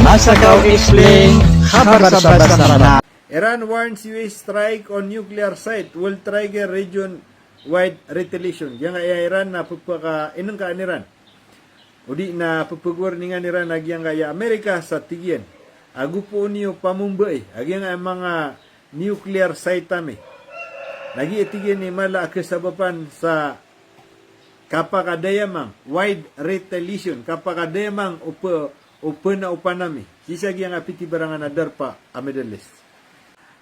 Masagaw explain, kabar sa basa na. Iran warns US strike on nuclear site will trigger region-wide retaliation. Yang Iran na pagpaka inong ka Iran. Udi na pagpagwar ni nga Iran nagyang kaya Amerika sa tigyan. Agu po niyo pamumbay. Agyang mga nuclear site tami. Nagi tigyan ni mala kasabapan sa kapakadayamang wide retaliation. Kapakadayamang upanami. Sisa gyang apiti barangan adar pa a Middle East.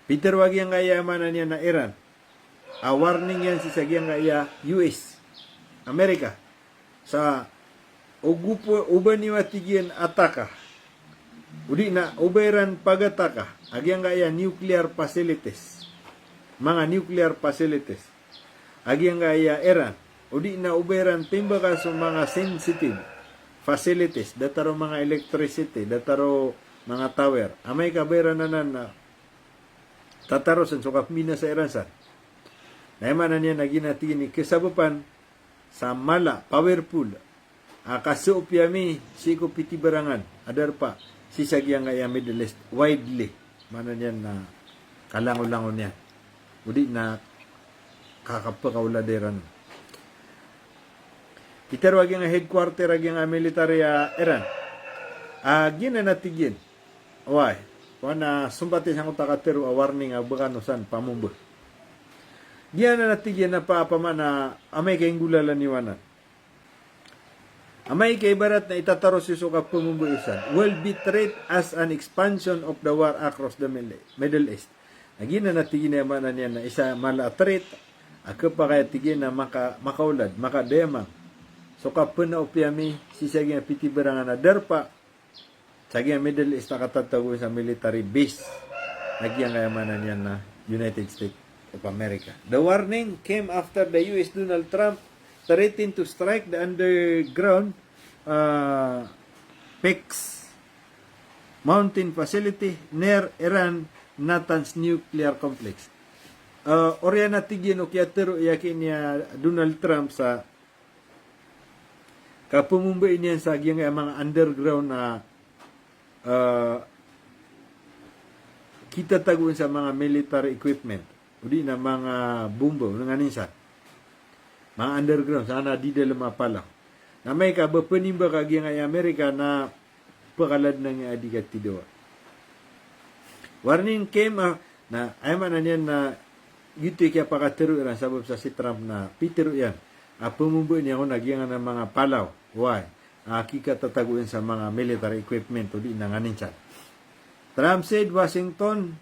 Peter wag yang kaya mana niya na Iran. A warning yan si sagyang kaya US, Amerika. Sa ugupo uban ni matigyan ataka. Udi na ubayran pagataka. Agyang kaya nuclear facilities. Mga nuclear facilities. Agyang kaya Iran. Udi na ubayran timbaka sa mga sensitive facilities. Dataro mga electricity. Dataro mga tower. Amay kabayran na tatarosan so kapmina sa Iransan. Naimanan niya naginati ni kasabapan sa mala, powerful. Kasuop yami, siko piti barangan. Adar pa, sisagyang nga Middle East, widely. Mana niyan na kalangon-langon niya. Udi na kakapakauladeran. Iter wag yung headquarter, wag yung military Iran. Gina natigin. Why? Wana sumbati sang utakatero a warning a bakanusan pamumbo. Diyan na natigyan na paapama na amay kayong gulalan niwanan. Amay kay barat na itataros iso ka pamumbo isan will be treated as an expansion of the war across the Middle East. Nagina natigyan na manan niya na isa mala threat ako pa kaya tigyan na makaulad, makademang. So kapun na upyami sisagyan piti barangan na darpa Sagi ang Middle East nakatatago sa military base. Nagyang kayamanan yan na United States of America. The warning came after the US Donald Trump threatened to strike the underground PEX mountain facility near Iran Natanz nuclear complex. Orya natigyan o kiyatero yakin niya Donald Trump sa kapumumbay niya sa mga underground na kita taguin sa mga military equipment. Udi na mga bumbo, nga ninsa. Mga underground, sana di dalam mapalaw. Na may kabapanimba kagi nga Amerika na pakalad na nga adikat tidawa. Warning came na ayman na niyan na gito kaya pakatero yan sabab sa si Trump na pitero yan. Pumumbo niya ako nagyang ng mga palaw. Why? Kika tataguin sa mga military equipment o di na nga ninsan. Trump said Washington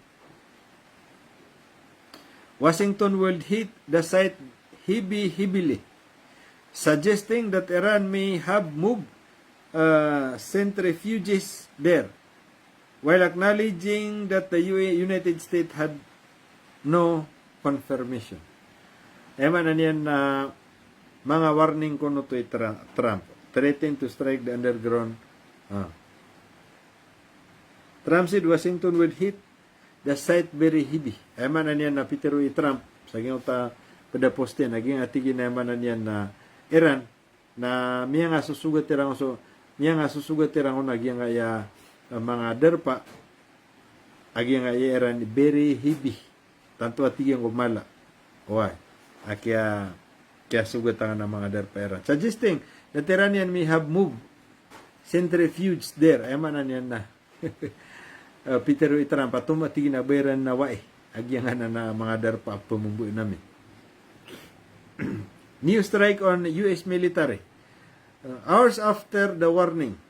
will hit the site heavily, suggesting that Iran may have moved centrifuges there, while acknowledging that the United States had no confirmation. Eman na niyan na mga warning ko no to Trump. Threatened to strike the underground. Trump said Washington would hit the site very heavy. Eman na niyan na Peter Trump. Sa ginota pada poste naging atigin na eman na niyan na Iran na miya nga susugat tirang nagyang nga mga derpa agyang nga Iran very heavy. Tanto atigin ko mala. Why? Kaya sugatan ng mga derpa Iran. Suggesting that Iranian may have moved centrifuges there. Ayaman na niyan na. Peter Trump, patumatigin na bayran na wae. Agyangan na mga darpa pumumbuin namin. New strike on US military. Hours after the warning,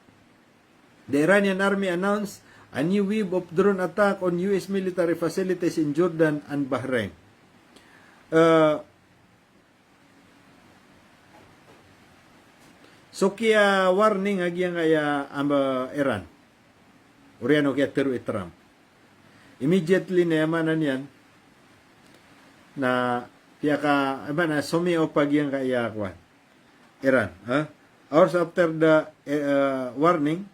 the Iranian army announced a new wave of drone attack on US military facilities in Jordan and Bahrain. So kaya warning agyang kaya Iran. Uriano kaya teru Trump. Immediately na yamanan yan na kaya ka sumio pagyang kaya Iran. Hours after the warning,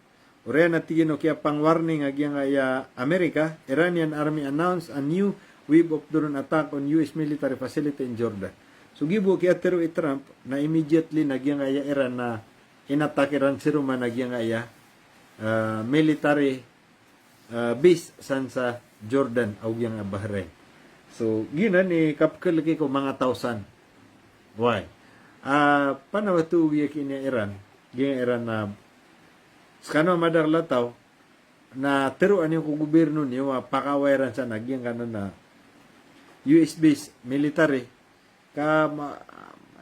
uriano tigino kaya pang warning agyang kaya Amerika, Iranian army announced a new wave of drone attack on US military facility in Jordan. So gibo kaya teru Trump na immediately nagyang kaya Iran na inattack Iran si Roma nagyang kaya military base san sa Jordan o yang Bahrain. So, ginan ni kapkel lagi ko mga 1,000. Why? Panawatu kini Iran, gina Iran na skano madar lataw na teruan yung gobyerno niyo pakawairan sa nagyang kanon na US base military ka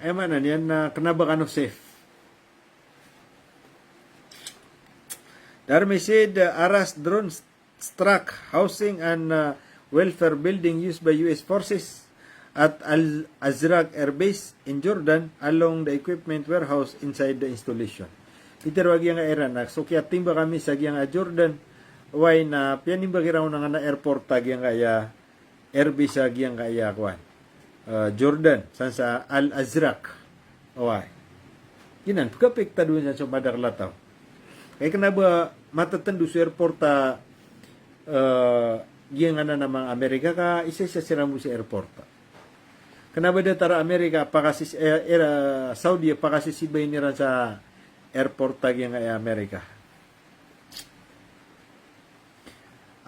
emanan yan na kanaba kano safe. Darmi said Aras drone struck housing and welfare building used by US forces at Al-Azraq Air Base in Jordan along the equipment warehouse inside the installation. Peter wag yang Iran na so kaya timba kami sa yang Jordan why na pianimba kiraw na nga na airport tag yang kaya air base sa yang kaya kwan Jordan san sa Al-Azraq why ginan pagapekta doon sa madar lataw kaya kanaba matatandu sa airport yang na mga Amerika ka isa sa siramu sa airport kanaba da tara Amerika pakasi Saudi pakasi sibay nira sa airport tag yang Amerika.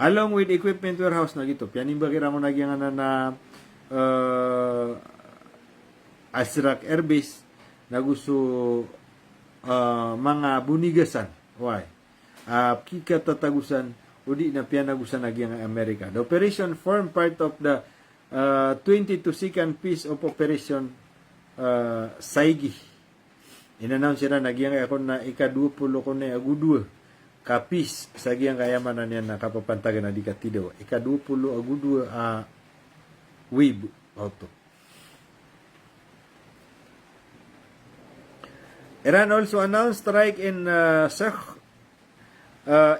Along with equipment warehouse na gito, pianimba kira mo nagyang na Azraq Air Base na gusto mga bunigasan. Why? Kika tatagusan o di na pianagusan nagyang Amerika. The operation formed part of the 22nd piece of operation Saigi. In-announce sila nagyang ako na ika-20 ko na agudwa kapis sa giyang kayamanan yan na kapapantagan na di katidaw. Ika-20 agudwa wave auto. Iran also announced strike in Sheikh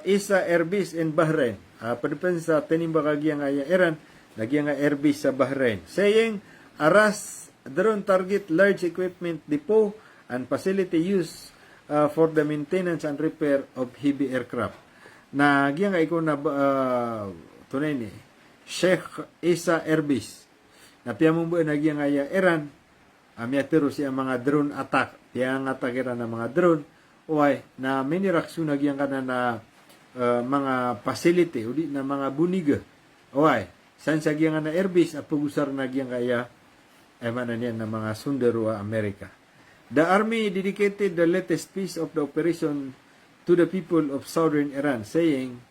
Isa Air Base in Bahrain. Pagdepensa tinimbang agiyang Iran nagyang air base sa Bahrain, saying Aras drone target large equipment depot and facility used for the maintenance and repair of heavy aircraft. Na giyang iko na tunay ni Sheikh Isa Air Base. Na piyamumbu na giyang Iran amyatero siya mga drone attack. Piyang atakira na mga drone uy na miniraksyon na giyang kana na mga facility udi na mga buniga. Uy san sa giyang na airbase apugusar na giyang kaya emanan yan na mga sundero Amerika. The army dedicated the latest piece of the operation to the people of southern Iran, saying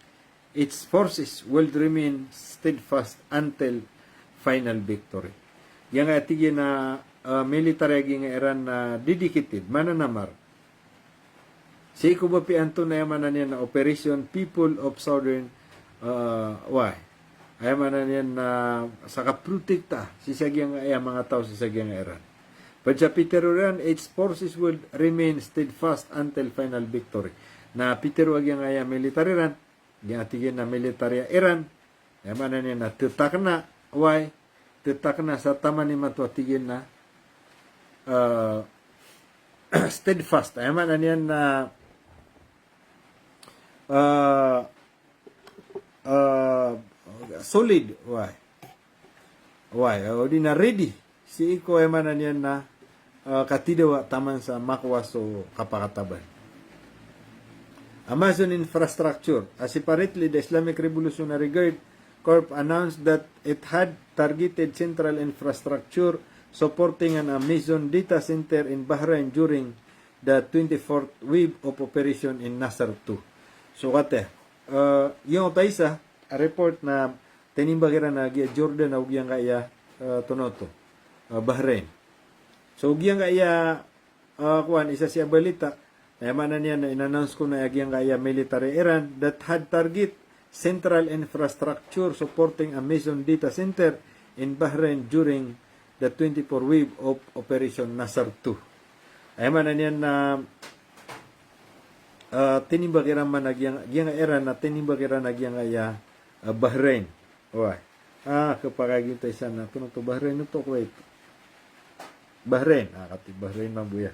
its forces will remain steadfast until final victory. Yang atige na military ging Iran na dedicated mananamar. Si ko ba pianto na yamanan yan na operation people of southern why? Ayamanan yan na saka protekta si sagyang mga tao si sagyang Iran. But sa Peter Iran, its forces will remain steadfast until final victory. Na Peter wag yung military Iran, yung atigin na military Iran, ayamanan yan na tutak na, why? Tutak na sa taman ni matu atigin na steadfast. Ayamanan yan na solid. Why? O di na ready. Si iko ay manan yan na katidawa taman sa makwas o kapakataban. Amazon Infrastructure. Separately, the Islamic Revolutionary Guard Corp announced that it had targeted central infrastructure supporting an Amazon data center in Bahrain during the 24th wave of operation in Nasr 2. So, kate, yung taisa, a report na tinimbagira na Jordan na ugyang kaya tunoto, Bahrain. So, ugyang kaya kuan isa siya balita, nayamanan niya na in-announce ko na ugyang kaya military Iran that had target central infrastructure supporting Amazon data center in Bahrain during the 24 wave of Operation Nasr 2. Nayamanan niya na tinimbagira man nagyang Iran na tinimbagira nagyang kaya Bahrain. Oy. Kapag tayo sana ito to Bahrain ito Kuwait. Bahrain, kati Bahrain mabuya.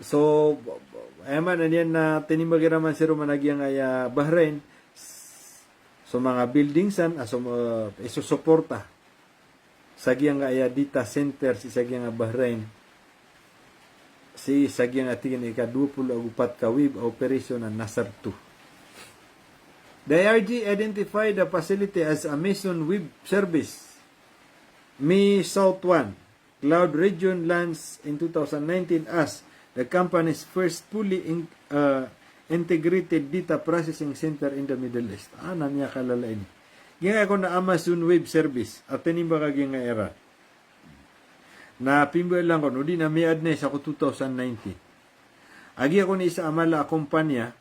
So ayman yan na tinimbagira man siro managyang ay Bahrain. So mga buildingsan isusuporta sa giyang ay data center si sa giyang Bahrain si sagyang atingin ika-24 ka web operation na Nasser 2. The IRG identified the facility as a Mason Web Service. South 1 Cloud Region lands in 2019 as the company's first fully integrated data processing center in the Middle East. Niya kalala ini. Ginga ko na Amazon Web Service at tinimba ka ginga era. Na pimbo lang ko, no di na may adnes ako 2019. Agi ako ni isa amala kumpanya,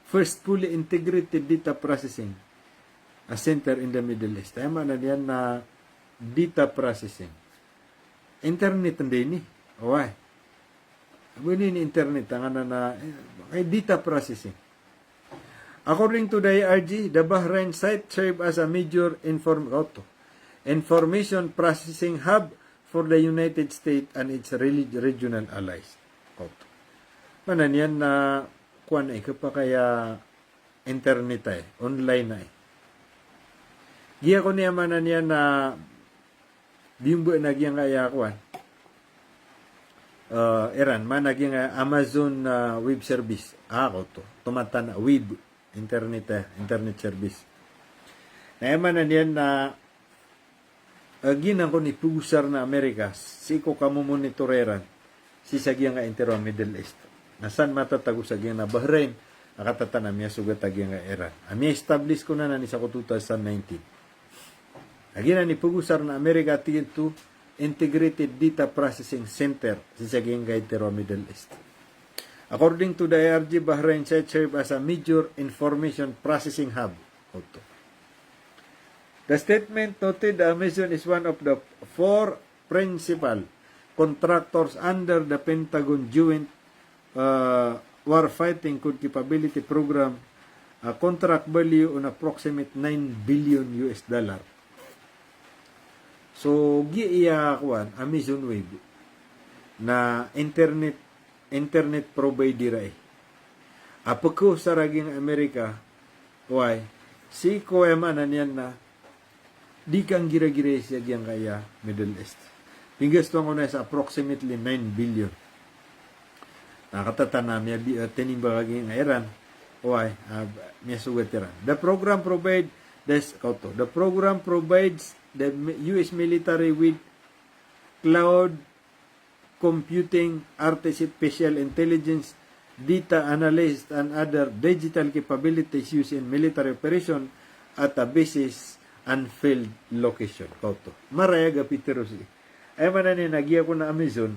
first fully integrated data processing a center in the Middle East. Tama na yan na data processing. Internet hindi ni. Why? Ni internet ang na data processing. According to the IRG, the Bahrain site served as a major information processing hub for the United States and its regional allies. Manan yan na kuan pa kaya internet online na Giya ko niya manan yan na bimbo na giyang kaya kuan. Iran, managing Amazon web service. Ako to. Tumatan web internet service. Naimanan yan na ginang ko ni Pusar na Amerika, siko kamumonitoreran si sagyang nga intero Middle East. Nasan matatago sagyang na Bahrain, nakatatan na miya sugat agyang nga Iran. Ami establish ko na ni sa 2019. Agina ni Pusar na Amerika to Integrated Data Processing Center si sagyang nga intero Middle East. According to the IRG, Bahrain site serve as a major information processing hub. The statement noted the Amazon is one of the 4 principal contractors under the Pentagon Joint Warfighting Capability Program, a contract value on approximate $9 billion. So, giiya kuan Amazon Web na internet provider Apako sa raging Amerika, why? Si Koemanan yan na di kang gira-gira siya giyang kaya Middle East. Pingas ko na sa approximately 9 billion. Nakatatan na miya tinimba kaging Iran. Why? Miya sugat Iran. The program provides the US military with cloud computing, artificial intelligence, data analysis, and other digital capabilities used in military operation at a basis and field location. Marayaga Peterosi. Ay manani nagiya ko na Amazon,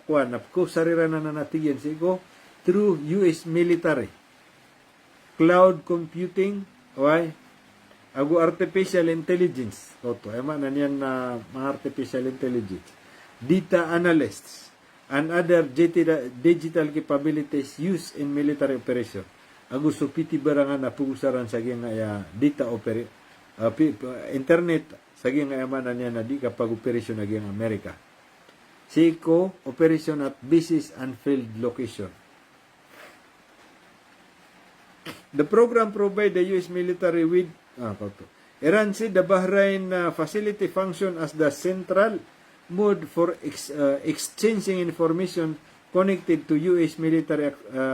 kuan ko sarira na natigyan ko through US military. Cloud computing, why? Ago artificial intelligence. Ay manani yan na mga artificial intelligence. Data analysts and other digital capabilities used in military operation. Ago supiti barangan na pugusaran sa data internet sa ayamanan niya na di kapag operasyon na Amerika. Siko, operation at basis and field location. The program provide the US military with Iran said the Bahrain facility function as the central mode for exchanging information connected to US military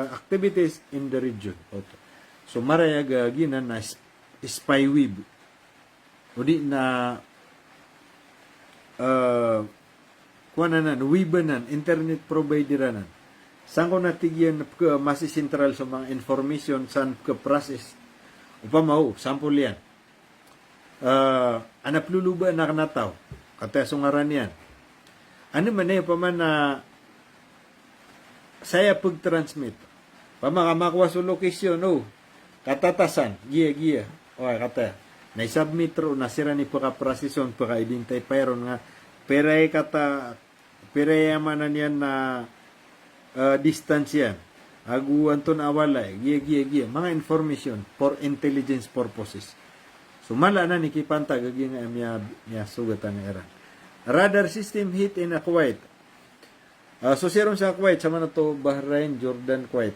activities in the region. So marayaga ginan na spy web. Udi na kuananan, webanan, internet provideranan. Saan ko natigyan masi central sa mga information saan ka-process. Upamaw, sample yan. Anapluluba na kanataw. Katasungaran yan. Ano man eh, paman na saya pag-transmit. Pamakamakwa sa location, katatasan, giya. Kata, na-submit ro, nasira ni pagka-procession, pagka-identify ron nga, peray manan yan na distance yan. Aguan to na awalay, giya. Mga information for intelligence purposes. Sumala na ni Kipanta, gagi nga miya sugatan ng era. Radar system hit in Kuwait. So siron sa Kuwait, sama na to Bahrain, Jordan, Kuwait.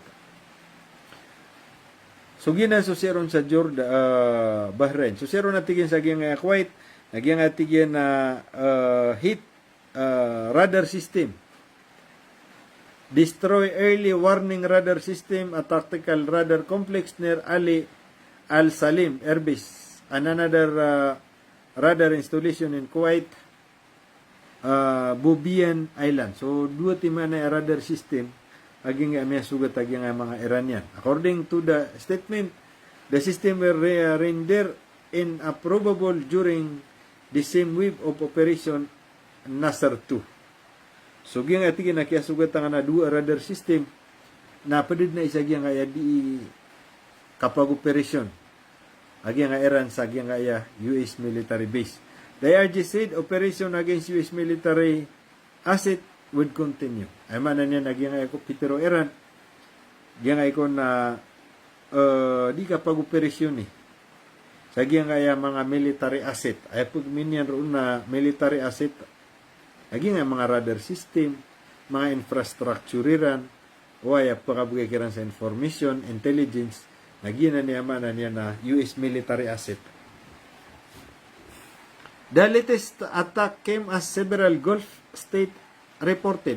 So gina so siron sa Bahrain. So siron natigin sa Kuwait, nagyang natigin na hit radar system. destroy early warning radar system a tactical radar complex near Ali Al Salim Airbase, and another radar installation in Kuwait, Bubiyan Island. So, dua timan na radar system aging may sugat aging mga Iranian. According to the statement, the system were rendered inapprobable during the same wave of Operation Nasr 2. So, giyang atigin na kaya sugat nga na dua radar system na padid na isa giyang kaya di kapag operasyon. Agi nga Iran sa agi nga US military base. The IRG said operation against US military asset would continue. Ay manan yan agi nga ako Pitero Iran. Giyang nga na di kapag operasyon sa agi nga mga military asset. Ay pag minyan roon na military asset agi nga mga radar system, mga infrastructure iran, o ay pagkabukikiran sa information, intelligence, nagina niya na US military asset. The latest attack came as several Gulf states reported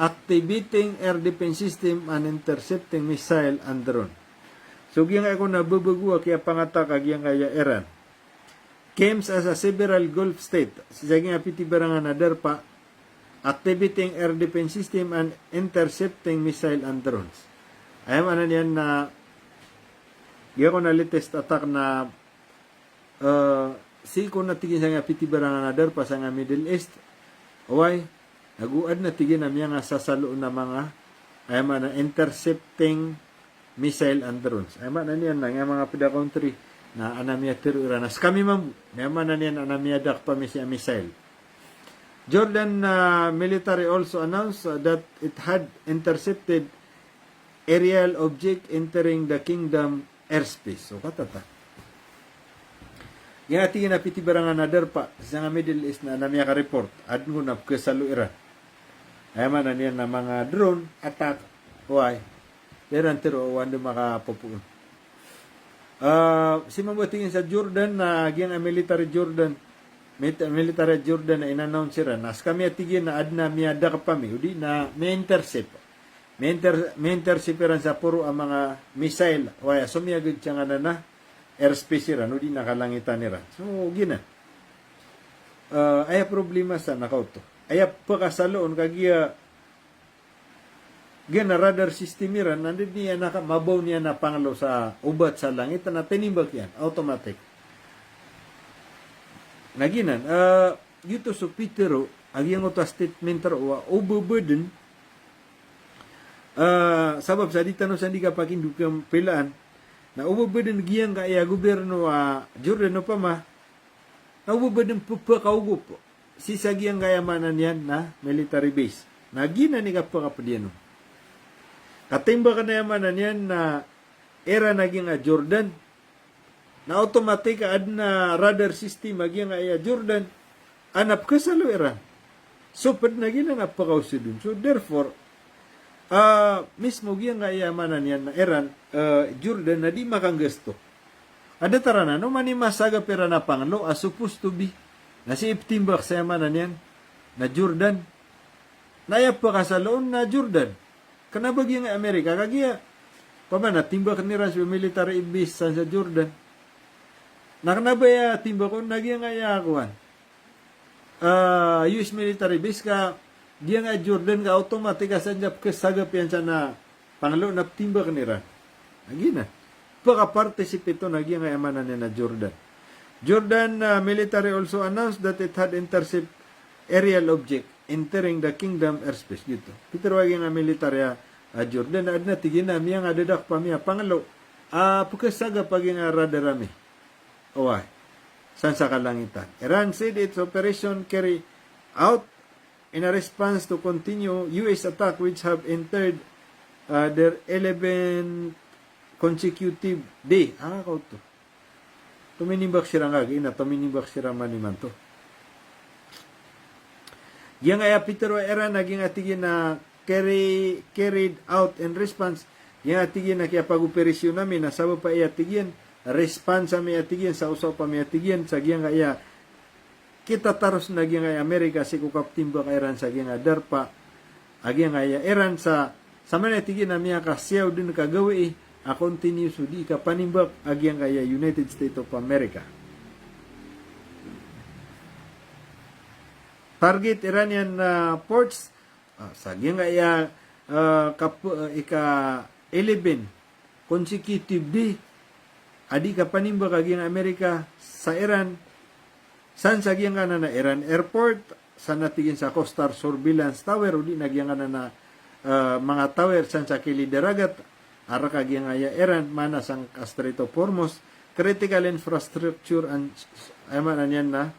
activating air defense system and intercepting missile and drone. So, giyang ako nabubugwa kaya pangatak agiyang kaya Iran. Came as a several Gulf state. Sige nga piti barangan na derpa activating air defense system and intercepting missile and drones. Ayam ano yan na gaya ko na latest attack na ko natigin sa nga piti barangan na derpa sa nga Middle East. Uway, naguad na tigin na nga sasalo na mga ayam na intercepting missile and drones. Ayam ano yan na nga mga pida country na anamiya tiro iranas kami mam naman na niyan anamiya dak pa missile. Jordan military also announced that it had intercepted aerial object entering the kingdom airspace. So katata. Yang ati na piti barangan na derpa sa Middle East na anamiya ka report adno na kasalo Iran. Ay man na niyan na mga drone attack. Why? Iran tiro wando makapupuon. Si mabutingin sa Jordan na giyang military Jordan na in-announce sila nas kami atigin na adna miyada ka pami udi na may intercept ran sa puro ang mga missile waya sumiyagid siya nga na airspace ran udi nakalangitan nila so gina ay problema sa nakauto ay pakasaloon kagiya gina radar system iran nandit niya mabaw niya na pangalo sa ubat sa langit na tinimbak yan automatic naginan yuto so Pitero agiyang uta statement o overburden sabab sa dita no sandi ka pakindukang pilaan na overburden giyang kaya gobyerno Jordan no pa ma overburden pagkaugup si sagiyang kayamanan yan na military base nagina ni kapakapadiano katimba ka na yaman yan na era naging Jordan na automatic na radar system maging Jordan anap ka sa era so pad naging ang apakausidun so therefore mismo giyang yamanan yan na Iran Jordan na di makanggasto ada tarana no manimasaga pera na panglo as supposed to be na si iptimbak sa yamanan yan na Jordan nayap pa ka sa loon na Jordan kana bagi nga Amerika kagiya pamana timbak ni ras military base sa Jordan nakanabaya timbak ko nagiya nga yakuan US military base ka diya nga Jordan ka automatic ka sanjap kasagap yan sa na pangalo na timbak ni ras nagina paka-participate ito nagiya nga yamanan niya na Jordan military also announced that it had intercept aerial object entering the kingdom airspace dito. Peter wagi nga military Jordan na adna tigina miya nga dadak pa miya pangalo pukasaga pagi nga radarami. Oy. San sa kalangitan. Iran said its operation carry out in a response to continue US attack which have entered their 11 consecutive day. Kauto. Tuminimbak sira nga gina tuminimbak sira maniman to. Yang ay Pitero era naging atigin na carried out in response yang atigin na kaya pag-operasyon namin nasaba pa atigin response sa may atigin sa usaw pa may atigin sa giyang kaya kita taros na giyang ay Amerika si kukap timba kairan sa giyang darpa agi nga iya Iran sa manatigi na miya ka siyaw din kagawi a continuous di ka panimbak agi nga iya United States of America. Target Iranian ports sagi nga iya ika-11 consecutive di adi ka panimbak agi nga Amerika sa Iran san sagi nga na Iran airport san natigin sa coastal surveillance tower udi nagyang na mga tower san sa kilid daragat ara kagi nga iya Iran mana sang Strait of Hormuz critical infrastructure and yan na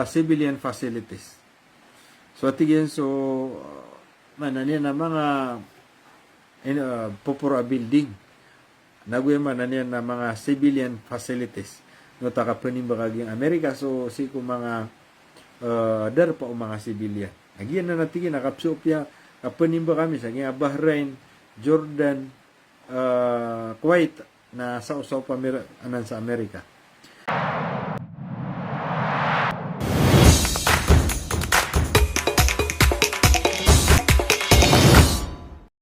civilian facilities. So atigin mananian na mga popura building. Naguya mananian na mga civilian facilities. No taka panimbagaging Amerika so si ko mga dar pa o mga civilian. Agian na natigin nakapsupya kapanimba kami sa Bahrain, Jordan, Kuwait na sa usaw pa anan sa Amerika.